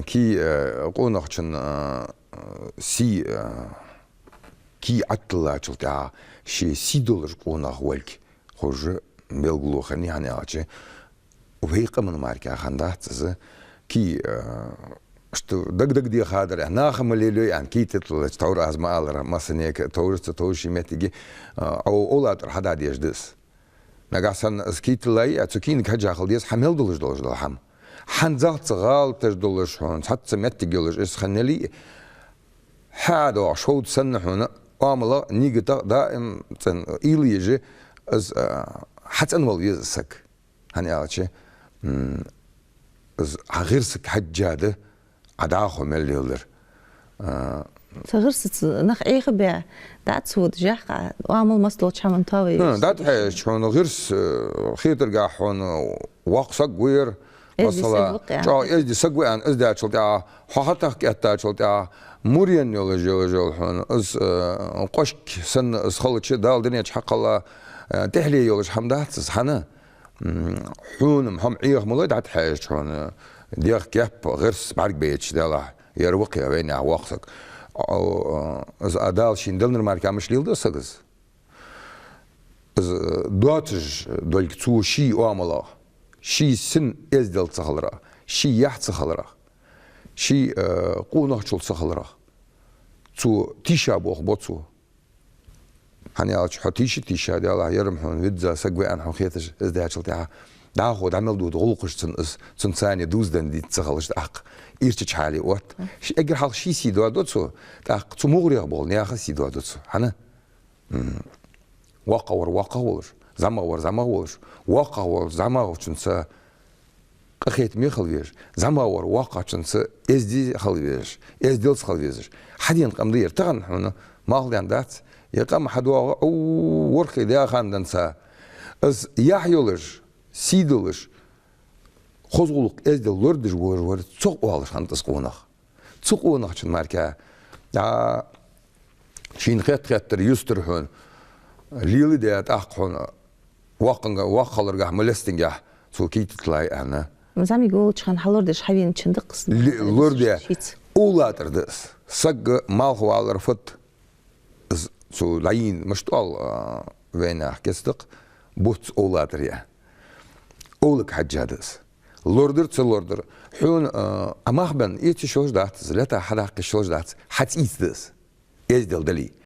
كي قونخشن سي كي عطلا شلتها شي $6 قونخ ولك خرج بيلغلو خني هني عاچه وهيقه من ماركه خندات كي что даг ди хадр нахмалили ан китет таур азмалар масынек тауш метиги олатр хада деждис нагасан скитлай ацукин каджахл дес хамел должен хам ханзат цгал теждолш хон цат метиги лж эс ханели хадо шоуд сannхуна амла нигта даим цен илиже از حتى وال يزسك هني عاچه از غيرسك حجاده عداخو مليولر تغرست نخ ايغ بيع داتسود جاق وعمل مصلو تشمن تاوي دات حيش شون غيرس خيتر قا حون واقصق وير مثلا جا ازدي سقوي ان ازدي اتشلتا حاتك اتشلتا موريان يولجو حون از قشك سن از خلچ دال دنيا حقلا تحلي يولج حمدات حنا حون هم عيغ مولد عت حيش شون ديخ كيب غيرس بعرق بيتش دالا يروقي بين واقصق او از ادال شين دلنر ماركا مش ليلد سغز از دوتج دولك تو شي اواملا شي سن ازدل صخلرا شي يحت صخلرا شي قونخشل صخلرا تو تيشا بوخ بوتسو هني على حتيش تيشا دالا يرمحون فيدزا سقوي ان حخيتش ازدهاشلتها داخد عمل دود غلقش تن ثاني دوزدن دي تصخلش داق إيرتش حالي وات أجر حال شيء سيدوا دوتسو داق تمغري قبول نياخ سيدوا دوتسو هنا واقع زماور زماور تنسى قخيت ميخلويش زماور واقع تنسى إزدي خلويش إزديلس خلويش حدين قمدير تغن هنا ما هو دات يقام حدوا أو ورخي ده خاندنسا از يحيولش سيدولش خزغلق ازدل لردش ور تسوق والش خانتس قونخ شن ماركا شين خيتر يسترهون ليلي ديت اخون واقلرغا ملستنغا سو كيتلاي انا زعما يقول شخن حلردش حبين چندقس لردي اولاتردس سق مالخوالر فت سو لاين مشتول وين كستق بوت اولاتريا اولك حجادس لوردر حون اماخبن ايتش شوش دات زلتا حداق شوش دات حت ايتس ازدل دلي